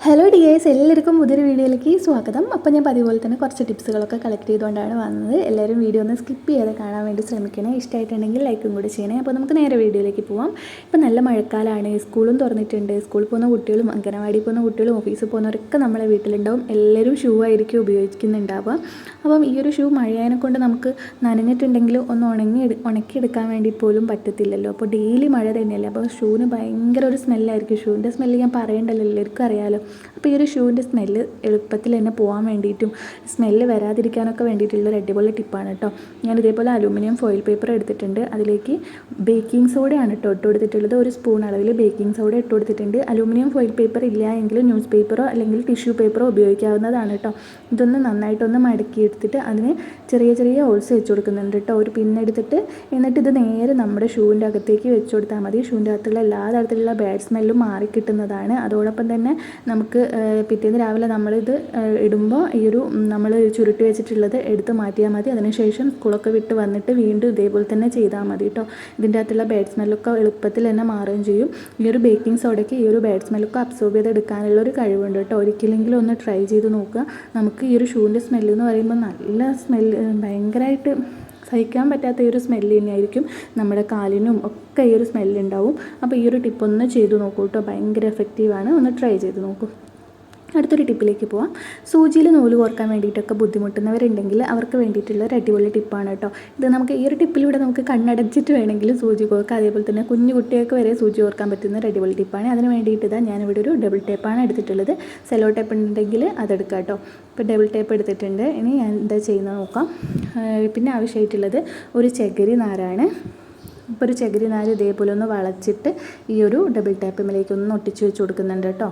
Hello dears, എല്ലാവർക്കും പുതിയൊരു വീഡിയോയിലേക്ക് സ്വാഗതം. അപ്പോൾ ഞാൻ പതിപോലെ തന്നെ കുറച്ച് ടിപ്സുകളൊക്കെ കളക്ട് ചെയ്തുകൊണ്ടാണ് വന്നത്. എല്ലാവരും വീഡിയോ ഒന്ന് സ്കിപ്പ് ചെയ്യാതെ കാണാൻ വേണ്ടി ശ്രമിക്കണേ. ഇഷ്ടമായിട്ടുണ്ടെങ്കിൽ ലൈക്കും കൂടി ചെയ്യണേ. അപ്പോൾ നമുക്ക് നേരെ വീഡിയോയിലേക്ക് പോവാം. ഇപ്പോൾ നല്ല മഴക്കാലമാണ്, സ്കൂളും തുറന്നിട്ടുണ്ട്. സ്കൂളിൽ പോകുന്ന കുട്ടികളും അംഗനവാടി പോകുന്ന കുട്ടികളും ഓഫീസിൽ പോകുന്നവരൊക്കെ നമ്മളെ വീട്ടിലുണ്ടാവും. എല്ലാവരും ഷൂ ആയിരിക്കും ഉപയോഗിക്കുന്നുണ്ടാവുക. അപ്പം ഈ ഒരു ഷൂ മഴയാനെ കൊണ്ട് നമുക്ക് നനഞ്ഞിട്ടുണ്ടെങ്കിൽ ഒന്ന് ഉണക്കിയെടുക്കാൻ വേണ്ടി പോലും പറ്റത്തില്ലല്ലോ. അപ്പോൾ ഡെയിലി മഴ തന്നെയല്ലേ, അപ്പോൾ ഷൂവിന് ഭയങ്കര ഒരു സ്മെല്ലായിരിക്കും. ഷൂവിൻ്റെ സ്മെല്ല് ഞാൻ പറയണ്ടല്ലോ, എല്ലാവർക്കും അറിയാമല്ലോ. അപ്പോൾ ഈ ഒരു ഷൂവിൻ്റെ സ്മെല്ല് എളുപ്പത്തിൽ തന്നെ പോകാൻ വേണ്ടിയിട്ടും സ്മെല്ല് വരാതിരിക്കാനൊക്കെ വേണ്ടിയിട്ടുള്ളൊരു അടിപൊളി ടിപ്പാണ് കേട്ടോ. ഞാൻ ഇതേപോലെ അലൂമിനിയം ഫോയിൽ പേപ്പർ എടുത്തിട്ടുണ്ട്. അതിലേക്ക് ബേക്കിംഗ് സോഡയാണ് കേട്ടോ ഇട്ട് കൊടുത്തിട്ടുള്ളത്. ഒരു സ്പൂൺ അളവിൽ ബേക്കിംഗ് സോഡ ഇട്ട് കൊടുത്തിട്ടുണ്ട്. അലൂമിനിയം ഫോയിൽ പേപ്പർ ഇല്ല എങ്കിൽ ന്യൂസ് പേപ്പറോ അല്ലെങ്കിൽ ടിഷ്യൂ പേപ്പറോ ഉപയോഗിക്കാവുന്നതാണ് കേട്ടോ. ഇതൊന്ന് നന്നായിട്ടൊന്ന് മടക്കിയെടുത്തിട്ട് അതിന് ചെറിയ ചെറിയ ഹോൾസ് വെച്ച് കൊടുക്കുന്നുണ്ട് കേട്ടോ. ഒരു പിന്നെടുത്തിട്ട് എന്നിട്ട് ഇത് നേരെ നമ്മുടെ ഷൂവിൻ്റെ അകത്തേക്ക് വെച്ച് കൊടുത്താൽ മതി. ഷൂവിൻ്റെ അകത്തുള്ള എല്ലാ തരത്തിലുള്ള ബാഡ് സ്മെല്ലും മാറിക്കിട്ടുന്നതാണ്. അതോടൊപ്പം തന്നെ നമുക്ക് പിറ്റേന്ന് രാവിലെ നമ്മളിത് ഇടുമ്പോൾ ഈ ഒരു നമ്മൾ ചുരുട്ടി വെച്ചിട്ടുള്ളത് എടുത്ത് മാറ്റിയാൽ മതി. അതിനുശേഷം സ്കൂളൊക്കെ വിട്ട് വന്നിട്ട് വീണ്ടും ഇതേപോലെ തന്നെ ചെയ്താൽ മതി കേട്ടോ. ഇതിൻ്റെ അകത്തുള്ള ബാഡ് സ്മെല്ലൊക്കെ എളുപ്പത്തിൽ തന്നെ മാറുകയും ചെയ്യും. ഈ ഒരു ബേക്കിംഗ് സോഡയ്ക്ക് ഈ ഒരു ബാഡ് സ്മെല്ലൊക്കെ അബ്സോർബ് ചെയ്തെടുക്കാനുള്ള ഒരു കഴിവുണ്ട് കേട്ടോ. ഒരിക്കലെങ്കിലും ഒന്ന് ട്രൈ ചെയ്ത് നോക്കുക. നമുക്ക് ഈ ഒരു ഷൂവിൻ്റെ സ്മെല്ല് എന്ന് പറയുമ്പോൾ നല്ല സ്മെല്ല്, ഭയങ്കരമായിട്ട് സഹിക്കാൻ പറ്റാത്ത ഈ ഒരു സ്മെല്ല് തന്നെയായിരിക്കും. നമ്മുടെ കാലിനും ഒക്കെ ഈ ഒരു സ്മെല്ലുണ്ടാവും. അപ്പോൾ ഈ ഒരു ടിപ്പ് ഒന്ന് ചെയ്ത് നോക്കൂ കേട്ടോ. ഭയങ്കര എഫക്റ്റീവാണ്. ഒന്ന് ട്രൈ ചെയ്ത് നോക്കൂ. അടുത്തൊരു ടിപ്പിലേക്ക് പോവാം. സൂചിയിൽ നൂല് കോർക്കാൻ വേണ്ടിയിട്ടൊക്കെ ബുദ്ധിമുട്ടുന്നവരുണ്ടെങ്കിൽ അവർക്ക് വേണ്ടിയിട്ടുള്ള ഒരു അടിപൊളി ടിപ്പാണ് കേട്ടോ. ഇത് നമുക്ക് ഈ ഒരു ടിപ്പിലൂടെ നമുക്ക് കണ്ണടച്ചിട്ട് വേണമെങ്കിലും സൂചി കോർക്കാം. അതേപോലെ തന്നെ കുഞ്ഞു കുട്ടികൾക്ക് വരെ സൂചി കോർക്കാൻ പറ്റുന്ന ഒരു അടിപൊളി ടിപ്പാണ്. അതിന് വേണ്ടിയിട്ട് ഇതാ ഞാനിവിടെ ഒരു ഡബിൾ ടേപ്പാണ് എടുത്തിട്ടുള്ളത്. സെലോ ടേപ്പ് ഉണ്ടെങ്കിൽ അതെടുക്കാം കേട്ടോ. ഇപ്പോൾ ഡബിൾ ടേപ്പ് എടുത്തിട്ടുണ്ട്. ഇനി ഞാൻ എന്താ ചെയ്യുന്നത് നോക്കാം. പിന്നെ ആവശ്യമായിട്ടുള്ളത് ഒരു ചകിരി നാരാണ്. ഇപ്പോൾ ഒരു ചകിരി നാര് ഇതേപോലെ ഒന്ന് വളച്ചിട്ട് ഈ ഒരു ഡബിൾ ടേപ്പിലേക്ക് ഒന്ന് ഒട്ടിച്ച് വെച്ച് കൊടുക്കുന്നുണ്ട് കേട്ടോ.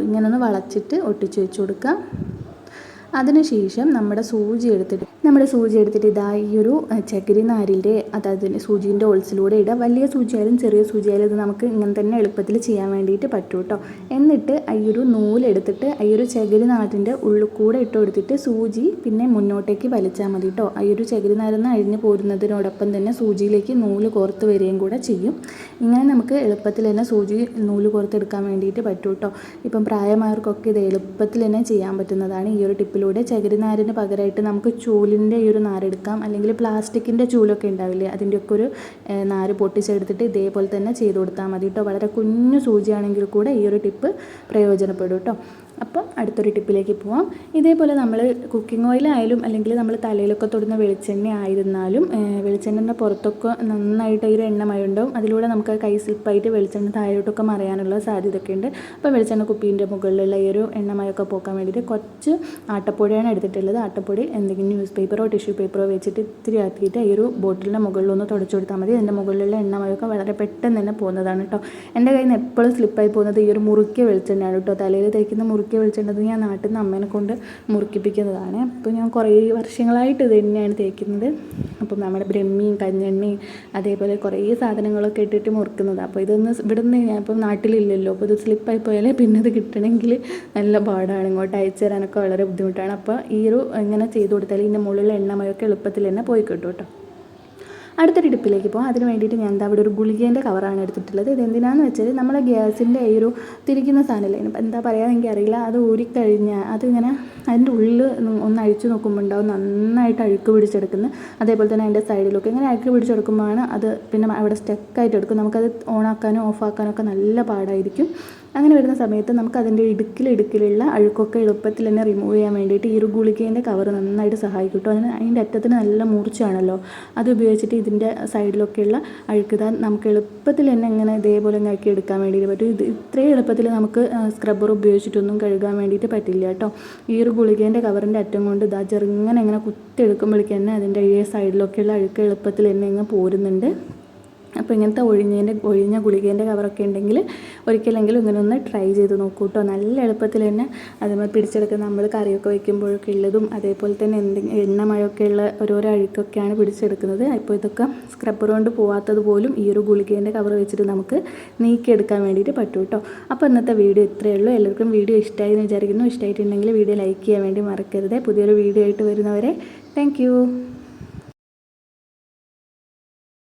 ഇങ്ങനെ ഒന്ന് വളച്ചിട്ട് ഒട്ടിച്ച് വെച്ച് കൊടുക്കുക. അതിനുശേഷം നമ്മുടെ സൂചി എടുത്തിട്ട് ഇതാ ഈ ഒരു ചകിരി നാരിൻ്റെ, അതായത് സൂചീൻ്റെ ഹോൾസിലൂടെ ഇടുക. വലിയ സൂചിയായാലും ചെറിയ സൂചിയായാലും ഇത് നമുക്ക് ഇങ്ങനെ തന്നെ എളുപ്പത്തിൽ ചെയ്യാൻ വേണ്ടിയിട്ട് പറ്റും കേട്ടോ. എന്നിട്ട് ഈ ഒരു നൂലെടുത്തിട്ട് ഈ ഒരു ചകിരി നാരിൻ്റെ ഉള്ളിൽ കൂടെ ഇട്ട് കൊടുത്തിട്ട് സൂചി പിന്നെ മുന്നോട്ടേക്ക് വലിച്ചാൽ മതി കേട്ടോ. ഈ ഒരു ചകിരി നാരിന്ന് അഴിഞ്ഞ് പോരുന്നതിനോടൊപ്പം തന്നെ സൂചിയിലേക്ക് നൂല് കോർത്ത് വരികയും കൂടെ ചെയ്യും. ഇങ്ങനെ നമുക്ക് എളുപ്പത്തിൽ തന്നെ സൂചി നൂല് കോർത്തെടുക്കാൻ വേണ്ടിയിട്ട് പറ്റും കേട്ടോ. ഇപ്പം പ്രായമായവർക്കൊക്കെ ഇത് എളുപ്പത്തിൽ തന്നെ ചെയ്യാൻ പറ്റുന്നതാണ് ഈ ഒരു ടിപ്പിലൂടെ. ചകിരി നാരിന് പകരമായിട്ട് നമുക്ക് ചൂലിൻ്റെ ഈ ഒരു നാരെടുക്കാം, അല്ലെങ്കിൽ പ്ലാസ്റ്റിക്കിൻ്റെ ചൂലൊക്കെ ഉണ്ടാവില്ലേ, അതിൻ്റെയൊക്കെ ഒരു നാര് പൊട്ടിച്ചെടുത്തിട്ട് ഇതേപോലെ തന്നെ ചെയ്ത് കൊടുത്താൽ മതി കേട്ടോ. വളരെ കുഞ്ഞു സൂചിയാണെങ്കിൽ കൂടെ ഈ ഒരു ടിപ്പ് പ്രയോജനപ്പെടും കേട്ടോ. അപ്പം അടുത്തൊരു ടിപ്പിലേക്ക് പോവാം. ഇതേപോലെ നമ്മൾ കുക്കിംഗ് ഓയിലായാലും അല്ലെങ്കിൽ നമ്മൾ തലയിലൊക്കെ തൊടുന്ന വെളിച്ചെണ്ണ ആയിരുന്നാലും വെളിച്ചെണ്ണൻ്റെ പുറത്തൊക്കെ നന്നായിട്ട് ഒരു എണ്ണമയം ഉണ്ടാവും. അതിലൂടെ നമുക്ക് കൈ സ്ലിപ്പായിട്ട് വെളിച്ചെണ്ണ താഴോട്ടൊക്കെ മറിയാനുള്ള സാധ്യതയൊക്കെ ഉണ്ട്. അപ്പോൾ വെളിച്ചെണ്ണ കുപ്പീൻ്റെ മുകളിലുള്ള ഈ ഒരു എണ്ണമയമൊക്കെ പോക്കാൻ വേണ്ടിയിട്ട് കുറച്ച് ആട്ടപ്പൊടിയാണ് എടുത്തിട്ടുള്ളത്. ആട്ടപ്പൊടി എന്തെങ്കിലും ന്യൂസ് പേപ്പറോ ടിഷ്യൂ പേപ്പറോ വെച്ചിട്ട് ഇത്തിരി ആക്കിയിട്ട് ഈ ഒരു ബോട്ടിലിൻ്റെ മുകളിലൊന്ന് തുടച്ചു കൊടുത്താൽ മതി. അതിൻ്റെ മുകളിലുള്ള എണ്ണമയമൊക്കെ വളരെ പെട്ടെന്ന് തന്നെ പോകുന്നതാണ് കേട്ടോ. എൻ്റെ കയ്യിൽ നിന്ന് എപ്പോഴും സ്ലിപ്പായി പോകുന്നത് ഈ ഒരു മുറുക്കിയ വെളിച്ചെണ്ണയാണ് കേട്ടോ. തലയിൽ തേക്കുന്ന മുറുക്കിയ വെളിച്ചെണ്ണത് ഞാൻ നാട്ടിൽ നിന്ന് അമ്മേനെ കൊണ്ട് മുറുക്കിപ്പിക്കുന്നതാണ്. അപ്പോൾ ഞാൻ കുറേ വർഷങ്ങളായിട്ട് ഇത് തന്നെയാണ് തേക്കുന്നത്. അപ്പം നമ്മുടെ ബ്രഹ്മിയും കഞ്ഞെണ്ണയും അതേപോലെ കുറേ സാധനങ്ങളൊക്കെ ഇട്ടിട്ട് മുറുക്കുന്നത്. അപ്പോൾ ഇതൊന്ന് ഇവിടെ നിന്ന് ഞാൻ ഇപ്പം നാട്ടിലില്ലല്ലോ. അപ്പോൾ ഇത് സ്ലിപ്പായി പോയാലേ പിന്നെ ഇത് കിട്ടണമെങ്കിൽ നല്ല പാടാണ്. ഇങ്ങോട്ട് അയച്ചു തരാനൊക്കെ വളരെ ബുദ്ധിമുട്ടാണ്. അപ്പോൾ ഈ ഒരു ഇങ്ങനെ ചെയ്ത് കൊടുത്താൽ ഇതിൻ്റെ മുകളിലുള്ള എണ്ണമയൊക്കെ എളുപ്പത്തിൽ തന്നെ പോയി കിട്ടും കേട്ടോ. അടുത്തൊരു ടിപ്പിലേക്ക് പോകാം. അതിന് വേണ്ടിയിട്ട് ഞാൻ അവിടെ ഒരു ഗുളികേൻ്റെ കവറാണ് എടുത്തിട്ടുള്ളത്. ഇതെന്തിനാന്ന് വെച്ചാൽ നമ്മളെ ഗ്യാസിൻ്റെ ഈ ഒരു തിരിക്കുന്ന സാധനമില്ലേ, എന്താ പറയുക എനിക്കറിയില്ല, അത് ഊരിക്കഴിഞ്ഞാൽ അതിങ്ങനെ അതിൻ്റെ ഉള്ളിൽ ഒന്ന് അഴിച്ചു നോക്കുമ്പോൾ ഉണ്ടാവും നന്നായിട്ട് അഴുക്ക് പിടിച്ചെടുക്കുന്നത്. അതേപോലെ തന്നെ അതിൻ്റെ സൈഡിലൊക്കെ ഇങ്ങനെ അഴുക്ക് പിടിച്ചെടുക്കുമ്പോഴാണ് അത് പിന്നെ അവിടെ സ്റ്റക്കായിട്ട് എടുക്കും. നമുക്കത് ഓണാക്കാനും ഓഫാക്കാനും ഒക്കെ നല്ല പാടായിരിക്കും. അങ്ങനെ വരുന്ന സമയത്ത് നമുക്ക് അതിൻ്റെ ഇടുക്കിലുള്ള അഴുക്കൊക്കെ എളുപ്പത്തിൽ തന്നെ റിമൂവ് ചെയ്യാൻ വേണ്ടിയിട്ട് ഈ ഒരു ഗുളികേൻ്റെ കവർ നന്നായിട്ട് സഹായിക്കും കേട്ടോ. അതിൻ്റെ അറ്റത്തിന് നല്ല മൂർച്ചയാണല്ലോ. അത് ഉപയോഗിച്ചിട്ട് ഇതിൻ്റെ സൈഡിലൊക്കെയുള്ള അഴുക്ക് നമുക്ക് എളുപ്പത്തിൽ തന്നെ ഇങ്ങനെ ഇതേപോലെ ആക്കി എടുക്കാൻ വേണ്ടിയിട്ട് പറ്റും. ഇത് ഇത്രയും എളുപ്പത്തിൽ നമുക്ക് സ്ക്രബ്ബർ ഉപയോഗിച്ചിട്ടൊന്നും കഴുകാൻ വേണ്ടിയിട്ട് പറ്റില്ല കേട്ടോ. ഈ ഒരു ഗുളികേൻ്റെ കവറിൻ്റെ അറ്റം കൊണ്ട് ചെറുങ്ങനെ ഇങ്ങനെ കുത്തിയെടുക്കുമ്പോഴേക്ക് തന്നെ അതിൻ്റെ ഈ സൈഡിലൊക്കെയുള്ള അഴുക്ക് എളുപ്പത്തിൽ തന്നെ ഇങ്ങനെ പോരുന്നുണ്ട്. അപ്പോൾ ഇങ്ങനത്തെ ഒഴിഞ്ഞ ഗുളികേൻ്റെ കവറൊക്കെ ഉണ്ടെങ്കിൽ ഒരിക്കലെങ്കിലും ഇങ്ങനെ ഒന്ന് ട്രൈ ചെയ്ത് നോക്കൂ കേട്ടോ. നല്ല എളുപ്പത്തിൽ തന്നെ അതുമായി പിടിച്ചെടുക്കുന്ന നമ്മൾ കറിയൊക്കെ വയ്ക്കുമ്പോഴൊക്കെ ഉള്ളതും അതേപോലെ തന്നെ എണ്ണമഴയൊക്കെ ഉള്ള ഓരോരോ അഴുക്കൊക്കെയാണ് പിടിച്ചെടുക്കുന്നത്. അപ്പോൾ ഇതൊക്കെ സ്ക്രബ്ബർ കൊണ്ട് പോകാത്തത് പോലും ഈ ഒരു ഗുളികേൻ്റെ കവർ വെച്ചിട്ട് നമുക്ക് നീക്കിയെടുക്കാൻ വേണ്ടിയിട്ട് പറ്റും കേട്ടോ. അപ്പോൾ ഇന്നത്തെ വീഡിയോ ഇത്രയേ ഉള്ളൂ. എല്ലാവർക്കും വീഡിയോ ഇഷ്ടമായി എന്ന് വിചാരിക്കുന്നു. ഇഷ്ടമായിട്ടുണ്ടെങ്കിൽ വീഡിയോ ലൈക്ക് ചെയ്യാൻ വേണ്ടി മറക്കരുത്. പുതിയൊരു വീഡിയോ ആയിട്ട് വരുന്നവരെ താങ്ക് യു.